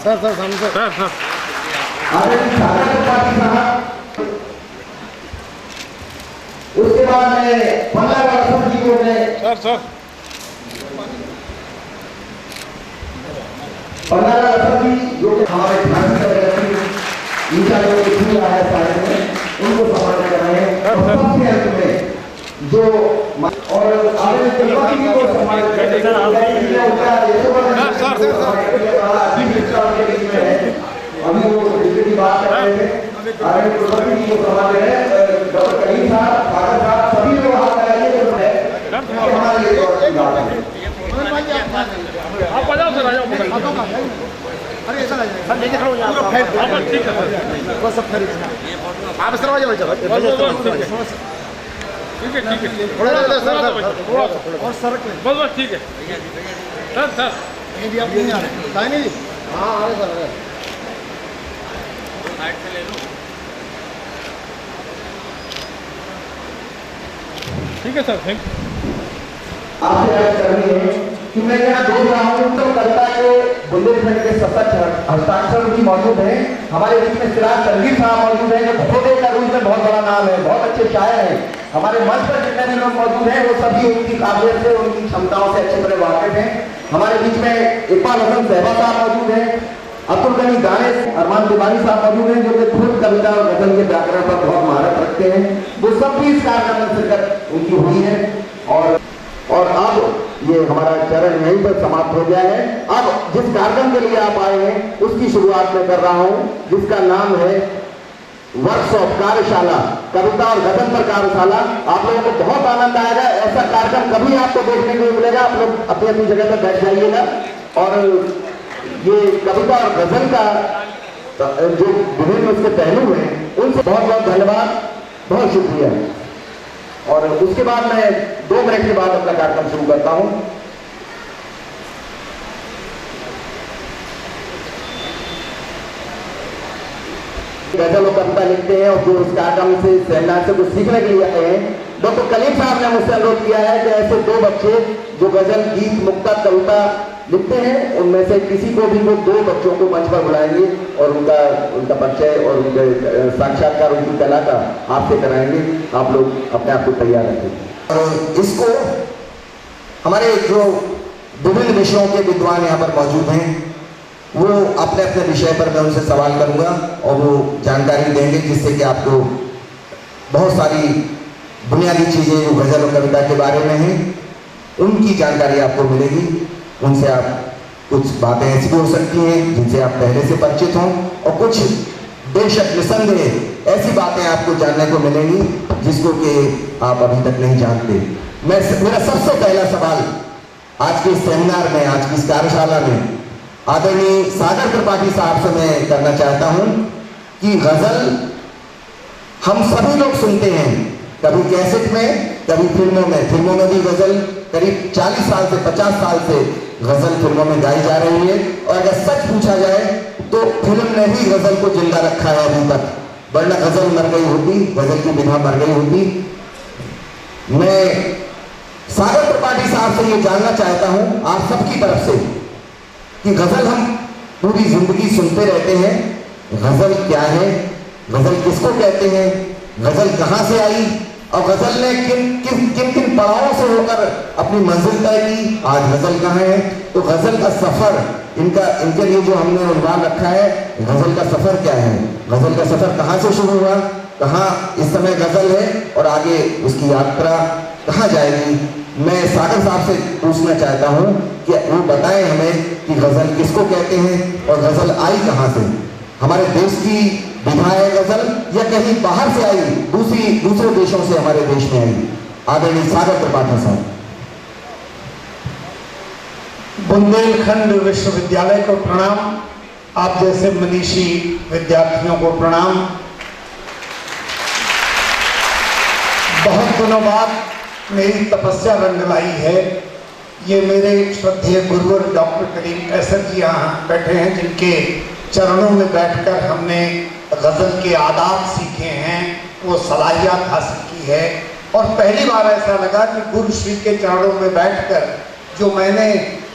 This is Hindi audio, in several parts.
सर सामने सर उसके बाद में 15 अरब जी को सर 15 अरब जी जो हमारे ध्यान से इनका जो छू रहा है सारे में उनको समाप्त कर रहे हैं। सबसे अंत में जो और आगे चलवानी को सम्मानित करने का अभी वो की बात कर रहे थे। आगे चलवानी को सम्मान है डॉक्टर करीम साहब, फागर साहब, सभी लोग हाथ लगाइए जो है हमारे लिए आप आ जाओ सर, आ जाओ। अरे ऐसा सर लेके खड़ो यहाँ। ठीक है बस सब खरीद आप इस तरह आ जाओ। ठीक है थोड़ा सर और सर बस ठीक है सर ये भी आप नहीं आ रहे बताए नहीं। हाँ आ रहे सर साइड से ले लो। ठीक है सर थैंक आपसे अर्ज करनी है कि मैं यहाँ देख रहा हूँ तो कविता के बुंदेलखंड के सतत हस्ताक्षर भी मौजूद हैं। हमारे बीच में सिराज तनवीर साहब मौजूद हैं जो खुद एक रूप में बहुत बड़ा नाम है, बहुत अच्छे शायर हैं। हमारे मंच पर जितने भी लोग मौजूद हैं वो सभी उनकी काबिलियत से, उनकी क्षमताओं से अच्छी तरह वाकिफ हैं। हमारे बीच में इकबाल हसन सहबा साहब मौजूद हैं, अब्दुल गनी दानिश, अरमान तिवारी साहब मौजूद हैं जो कि खुद कविता और गजल के व्याकरण पर बहुत महारत रखते हैं। वो सब भी इस कार्यक्रम में शिरकत उनकी हुई है और अब ये हमारा चरण यहीं पर समाप्त हो गया है। अब जिस कार्यक्रम के लिए आप आए हैं उसकी शुरुआत में कर रहा हूं जिसका नाम है वर्कशॉप, कार्यशाला, कविता और गजल पर कार्यशाला। आप लोगों को बहुत आनंद आएगा। ऐसा कार्यक्रम कभी आपको देखने को मिलेगा। आप लोग अपनी अपनी जगह पर बैठ जाइएगा और ये कविता और गजल का जो विभिन्न उसके पहलू हैं उनसे बहुत बहुत धन्यवाद, बहुत शुक्रिया। और उसके बाद मैं 2 मिनट के बाद अपना कार्यक्रम शुरू करता हूं। गजल और कविता लिखते हैं और जो इस कार्यक्रम से सेमिनार से कुछ सीखने के लिए आए हैं, डॉक्टर कलीम साहब ने मुझसे अनुरोध किया है कि ऐसे 2 बच्चे जो गजल, गीत, मुक्ता, कविता लिखते हैं उनमें से किसी को भी वो 2 बच्चों को मंच पर बुलाएंगे और उनका परिचय और उनके साक्षात्कार उनकी कला का आपसे कराएंगे। आप लोग अपने आप को तैयार रखें। और इसको हमारे जो विभिन्न विषयों के विद्वान यहाँ पर मौजूद हैं वो अपने अपने विषय पर मैं उनसे सवाल करूंगा और वो जानकारी देंगे जिससे कि आपको बहुत सारी बुनियादी चीजें जो गजल और कविता के बारे में हैं उनकी जानकारी आपको मिलेगी। उनसे आप कुछ बातें ऐसी हो सकती हैं जिनसे आप पहले से परिचित हों और कुछ बेशक निसंदेह ऐसी बातें आपको जानने को मिलेंगी जिसको कि आप अभी तक नहीं जानते। मेरा सबसे पहला सवाल आज के सेमिनार में, आज की इस कार्यशाला में आदरणीय सागर त्रिपाठी साहब से मैं करना चाहता हूं कि गजल हम सभी लोग सुनते हैं, कभी कैसेट में, कभी फिल्मों में भी गजल करीब 40 साल से 50 साल से गजल फिल्मों में गाई जा रही है। और अगर सच पूछा जाए तो फिल्म ने ही गजल को जिंदा रखा है अभी तक, वरना गजल मर गई होती, गजल की विधा मर गई होती। मैं सागर त्रिपाठी साहब से ये जानना चाहता हूं आप सबकी तरफ से कि गजल हम पूरी जिंदगी सुनते रहते हैं, गजल क्या है, गजल किसको कहते हैं, गजल कहां से आई और गजल ने किन किन पड़ावों से होकर अपनी मंजिल तय की। आज गजल कहाँ है? तो गजल का सफर इनके लिए जो हमने उन्वान रखा है, गजल का सफर क्या है, गजल का सफर कहाँ से शुरू हुआ, कहाँ इस समय गजल है और आगे उसकी यात्रा कहाँ जाएगी। मैं सागर साहब से पूछना चाहता हूँ कि वो बताएं हमें कि गजल किसको कहते हैं और गजल आई कहाँ से। हमारे देश की विधा है गजल या कहीं बाहर से आई, दूसरे देशों से हमारे देश में आई। आदरणीय सागर त्रिपाठी साहब। बुंदेलखंड विश्वविद्यालय को प्रणाम, आप जैसे मनीषी विद्यार्थियों को प्रणाम। बहुत दिनों बाद मेरी तपस्या रंग लाई है। ये मेरे श्रद्धेय गुरुवर डॉक्टर कलीम कैसर जी यहाँ बैठे हैं जिनके चरणों में बैठकर हमने गजल के आदाब सीखे हैं, वो सलाहियत हासिल की है। और पहली बार ऐसा लगा कि गुरु श्री के चरणों में बैठकर जो मैंने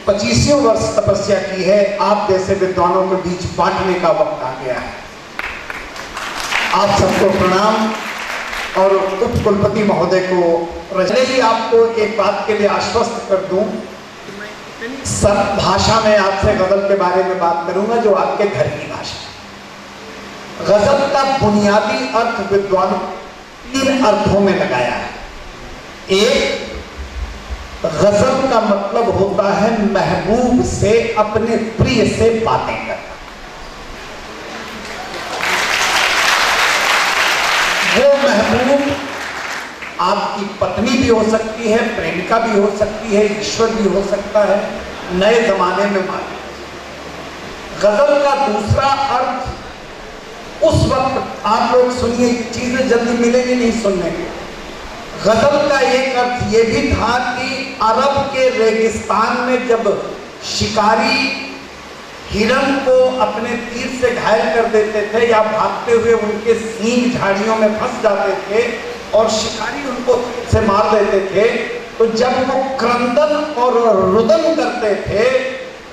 25 वर्ष तपस्या की है, आप जैसे विद्वानों के बीच बांटने का वक्त आ गया है। आप सबको प्रणाम और उप कुलपति महोदय को रजनी जी, आपको एक बात के लिए आश्वस्त कर दूं, सब भाषा में आपसे गजल के बारे में बात करूंगा जो आपके घर की भाषा है। गजल का बुनियादी अर्थ विद्वान 3 अर्थों में लगाया है। एक, गजल का मतलब होता है महबूब से, अपने प्रिय से बातें करना। वो महबूब आपकी पत्नी भी हो सकती है, प्रेमिका भी हो सकती है, ईश्वर भी हो सकता है, नए जमाने में माने। गजल का दूसरा अर्थ, उस वक्त आप लोग सुनिए, चीजें जल्दी मिलेंगी नहीं सुनने के। गजल का एक अर्थ ये भी था कि अरब के रेगिस्तान में जब शिकारी हिरण को अपने तीर से घायल कर देते थे या भागते हुए उनके सींग झाड़ियों में फंस जाते थे और शिकारी उनको से मार देते थे, तो जब वो क्रंदन और रुदन करते थे,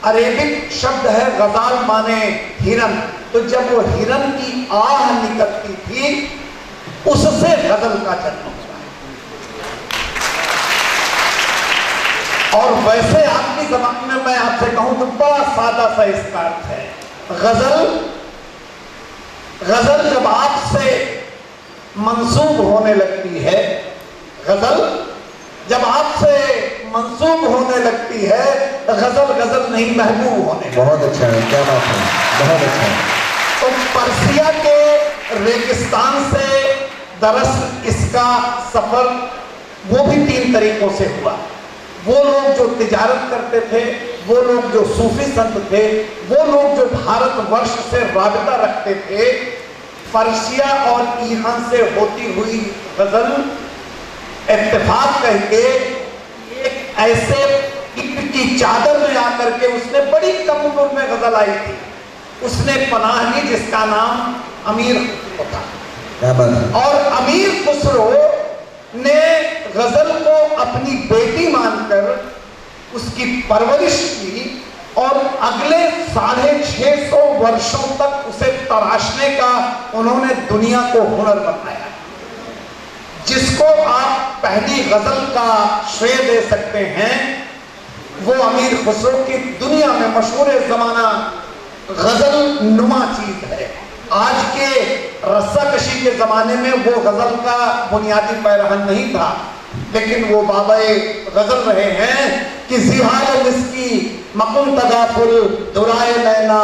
अरेबिक शब्द है गजाल माने हिरन, तो जब वो हिरन की आह निकलती थी, उससे गजल का जन्म हुआ। और वैसे आपकी जबान में मैं आपसे कहूं तो बड़ा सादा सा इसका अर्थ है। गजल जब आपसे मंसूब होने लगती है, गजल जब आपसे मंसूब होने लगती है, तो गजल नहीं महबूब होने। बहुत अच्छा है, क्या बात है, बहुत अच्छा है। तो पर्सिया के रेगिस्तान से दरअसल इसका सफर वो भी 3 तरीकों से हुआ। वो लोग जो तिजारत करते थे, वो लोग जो सूफी संत थे, वो लोग जो भारतवर्ष से राबिता रखते थे, पर्शिया और ईरान से होती हुई गजल इत्तेफाक करके एक ऐसे ईट की चादर में आकर के उसने बड़ी कम उम्र में गजल आई थी, उसने पनाह ली जिसका नाम अमीर खुसरो था। क्या बात है। और अमीर खुसरो ने गजल को अपनी बेटी मानकर उसकी परवरिश की और अगले 650 वर्षों तक उसे तराशने का उन्होंने दुनिया को हुनर बताया। जिसको आप पहली गजल का श्रेय दे सकते हैं, वो अमीर खुसरो की दुनिया में मशहूर जमाना गजल नुमा चीज है। आज के रस्साकशी के जमाने में वो गजल का बुनियादी पैरहन नहीं था, लेकिन वो बाबाए गजल रहे हैं कि जिहाल मिस्की मकुन तगाफुल दुराए नैना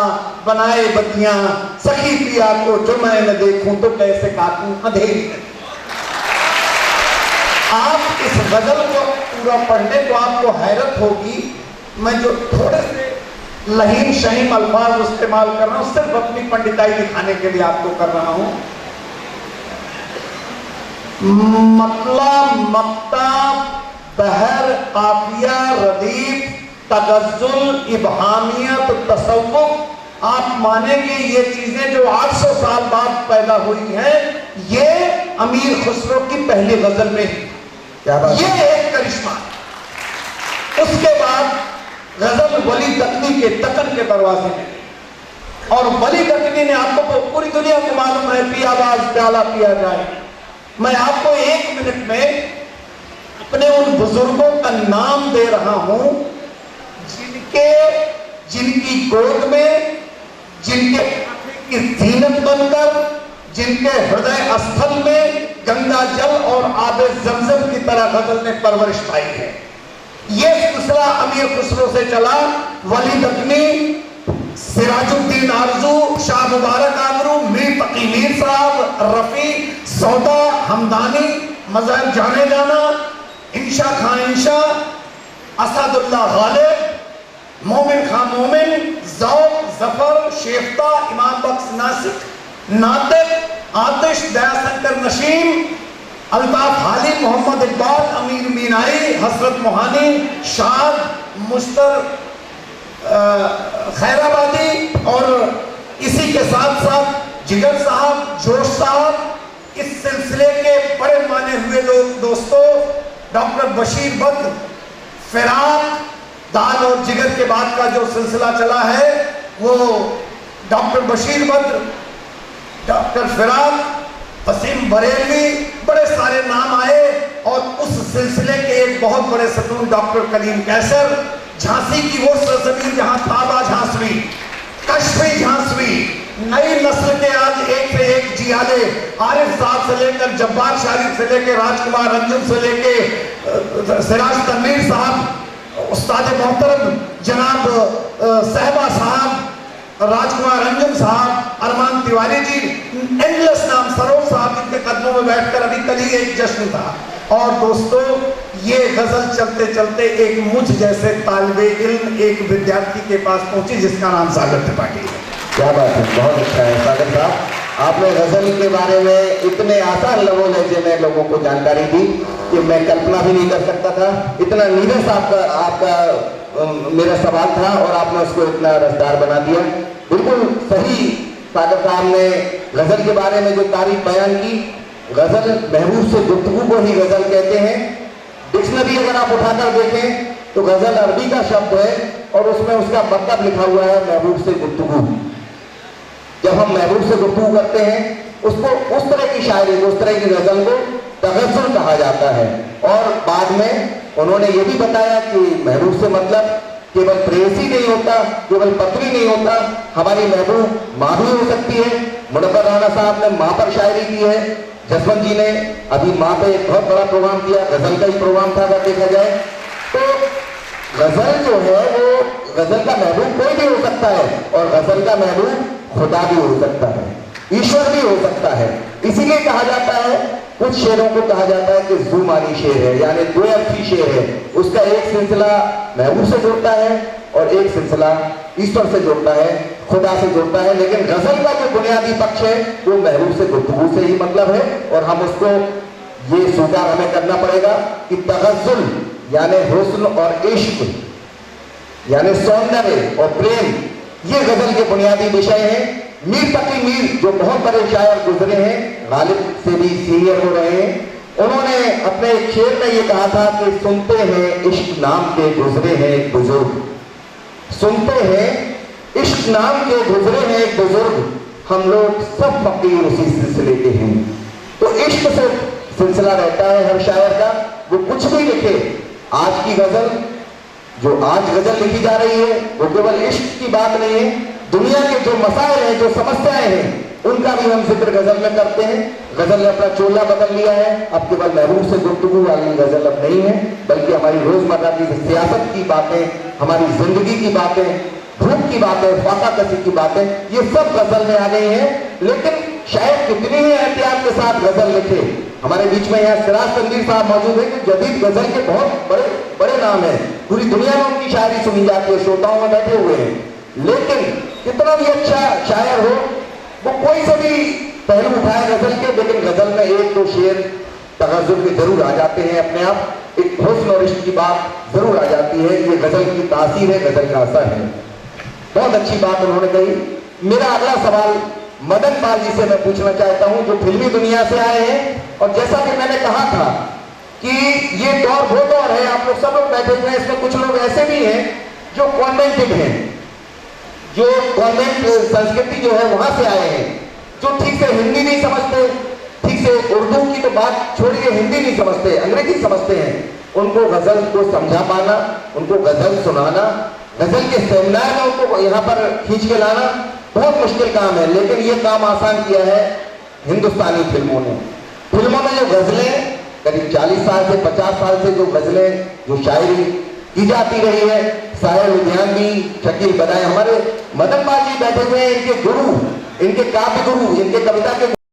बनाए बतियां, सखी पिया को जो मैं न देखूं तो कैसे काटूं अंधेरी। आप इस गजल को पूरा पढ़ने तो आपको हैरत होगी। मैं जो थोड़े से लहीम शहीम अल्फाज इस्तेमाल कर रहा हूं, सिर्फ अपनी पंडिताई दिखाने के लिए आपको कर रहा हूं। मतला मक्ता बहर काफिया रदीफ तगज़्ज़ुल इबहामियत तसव्वुफ, आप मानेंगे ये चीजें जो 800 साल बाद पैदा हुई हैं, ये अमीर खुसरो की पहली गजल में ही। क्या बात ये एक करिश्मा। उसके बाद गजल वली दकनी के दक्कन के दरवाजे में, और वली दकनी ने, आपको पूरी दुनिया को मालूम है, पियाबाज प्याला पिया जाए। मैं आपको 1 मिनट में अपने उन बुजुर्गों का नाम दे रहा हूं जिनकी गोद में, जिनके की जीनत बनकर, जिनके हृदय स्थल में गंगा जल और आबे जमजम की तरह गजल ने परवरिश पाई है। ये सिलसिला अमीर खुसरो से चला। वली दकनी, सिराजुद्दीन आरजू, शाह मुबारक आगरू, मीर तकी मीर साहब, रफी, सौदा हमदानी, मज़हब जाने जाना, इंशा खान इंशा, असदुल्लाह गालिब, मोमिन खान मोमिन, ज़ौक़ ज़फ़र, शेफ्ता, इमाम बख्श नासिक, नातिक, आतिश, दयाशंकर नशीम, अल्ताफ हाली, मोहम्मद इकबाल, अमीर मीनाई, हसरत मोहानी, शाद, मुश्तर खैराबादी, और इसी के साथ साथ जिगर साहब, जोश साहब, इस सिलसिले के बड़े माने हुए लोग दोस्तों, डॉक्टर बशीर बद्र, फिराक, दान और जिगर के बाद का जो सिलसिला चला है वो डॉक्टर बशीर बद्र, डॉक्टर फिराक, वसीम बरेलवी, बड़े सारे नाम आए और उस सिलसिले के एक बहुत बड़े सतून डॉक्टर कलीम कैसर, झांसी की वो सरजमीन जहां ताबा झांसवी, कश्मी झांसवी, नई नस्ल के आज एक से एक जियाले, आरिफ साहब से लेकर जब्बार शारिफ से लेकर राजकुमार अंजुम से लेकर सिराज तनवीर साहब, उस्ताद मोहतरम जनाब सहबा साहब, राजकुमार अंजुम साहब, अरमान तिवारी जी, एंडलेस नाम, सरोज साहब जिनके कदमों में बैठकर अभी कल ही एक जश्न था। और दोस्तों ये गजल चलते चलते एक मुझ जैसे तालिबे इल्म, एक विद्यार्थी के पास पहुंची जिसका नाम सागर त्रिपाठी है। क्या बात है, बहुत अच्छा है सागर साहब, आपने गजल के बारे में इतने आसान लफ्ज़ों लहजे में लोगों को जानकारी दी कि मैं कल्पना भी नहीं कर सकता था। इतना नीरस आपका मेरा सवाल था और आपने उसको इतना रसदार बना दिया। बिल्कुल सही सागर साहब ने गजल के बारे में जो तारीफ बयान की, गजल महबूब से गुफ्तगू को ही गजल कहते हैं। डिक्शनरी अगर आप उठाकर देखें तो गजल अरबी का शब्द है और उसमें उसका मतलब लिखा हुआ है महबूब से गुफ्तगू। जब हम महबूब से गुफ्तगू करते हैं उसको, उस तरह की शायरी को, उस तरह की गजल को तगज़्ज़ुल कहा जाता है। और बाद में उन्होंने ये भी बताया कि महबूब से मतलब केवल प्रेयसी नहीं होता, केवल पत्नी नहीं होता, हमारी महबूब माँ भी हो सकती है। मुनव्वर राना साहब ने माँ पर शायरी की है, जसवंत जी ने अभी माँ पे एक बहुत बड़ा प्रोग्राम किया, गजल का ही प्रोग्राम था अगर देखा जाए तो। गजल जो है वो, गजल का महबूब कोई भी हो सकता है और गजल का महबूब खुदा भी हो सकता है, ईश्वर भी हो सकता है। इसीलिए कहा जाता है, कुछ शेरों को कहा जाता है कि ज़ुमानी शेर है, यानी दो अर्थी शेर है। उसका एक सिलसिला महबूब से जुड़ता है और एक सिलसिला ईश्वर से जुड़ता है, खुदा से जुड़ता है। लेकिन गजल का जो बुनियादी पक्ष है वो महबूब से गुफ्तगू से ही मतलब है और हम उसको ये स्वीकार हमें करना पड़ेगा कि तगज़्ज़ुल यानी हुस्न और इश्क यानी सौंदर्य और प्रेम, ये गजल के बुनियादी विषय हैं। मीर तकी मीर जो बहुत बड़े शायर गुजरे हैं, गालिब से भी सीनियर हो रहे हैं, उन्होंने अपने एक शेर में ये कहा था कि सुनते हैं इश्क नाम के गुजरे हैं एक बुजुर्ग, सुनते हैं इश्क नाम के गुजरे हैं एक बुजुर्ग, हम लोग सब फकीर उसी सिलसिले के हैं। तो इश्क से सिलसिला रहता है हर शायर का, वो कुछ भी लिखे। आज की गजल, जो आज गजल लिखी जा रही है वो केवल इश्क की बात नहीं है, दुनिया के जो मसाइल हैं, जो समस्याएं हैं, उनका भी हम जिक्र गजल में करते हैं। गजल ने अपना चोला बदल लिया है, अब केवल महबूब से गुफ्तगू वाली गजल अब नहीं है, बल्कि हमारी रोजमर्रा की सियासत की बातें, हमारी जिंदगी की बातें, भूख की बातें, फाका कसी की बातें, ये सब गजल में आ गई हैं। लेकिन शायद कितनी ही एहतियात के साथ गजल लिखे। हमारे बीच में यहाँ सिराज तनवीर साहब मौजूद है कि जदीद गजल के बहुत बड़े बड़े नाम हैं, पूरी दुनिया में उनकी शायरी सुनी जाती है, श्रोताओं में बैठे हुए हैं। लेकिन कितना भी अच्छा शायर हो, वो कोई से भी पहलू उठाए गजल के, लेकिन गजल में एक दो शेर तगज़्ज़ुल के जरूर आ जाते हैं अपने आप, एक हुस्न और इश्क की बात जरूर आ जाती है। ये गजल की तासीर है, गजल का असर है। बहुत अच्छी बात उन्होंने कही। मेरा अगला सवाल मदन पाल जी से मैं पूछना चाहता हूं, जो फिल्मी दुनिया से आए हैं। और जैसा कि मैंने कहा था कि ये दौर वो दौर है, आप लोग सब लोग बैठे हुए हैं, इसमें कुछ लोग ऐसे भी हैं जो कॉन्वेंटेड हैं, जो कॉन्वेंट संस्कृति जो है वहां से आए हैं, जो ठीक से हिंदी नहीं समझते, ठीक से उर्दू की तो बात छोड़िए, हिंदी नहीं समझते, अंग्रेजी समझते हैं। उनको गजल को समझा पाना, उनको गजल सुनाना, गजल के सेमिनार में उनको यहाँ पर खींच के लाना बहुत मुश्किल काम है। लेकिन ये काम आसान किया है हिंदुस्तानी फिल्मों ने। फिल्मों में जो गजलें करीब 40 साल से 50 साल से जो गजलें, जो शायरी की जाती रही है, साहिर लुधियानवी, शकील बदाई, हमारे मदन पाल जी बैठे हुए हैं, इनके गुरु, इनके काव्य गुरु, इनके कविता के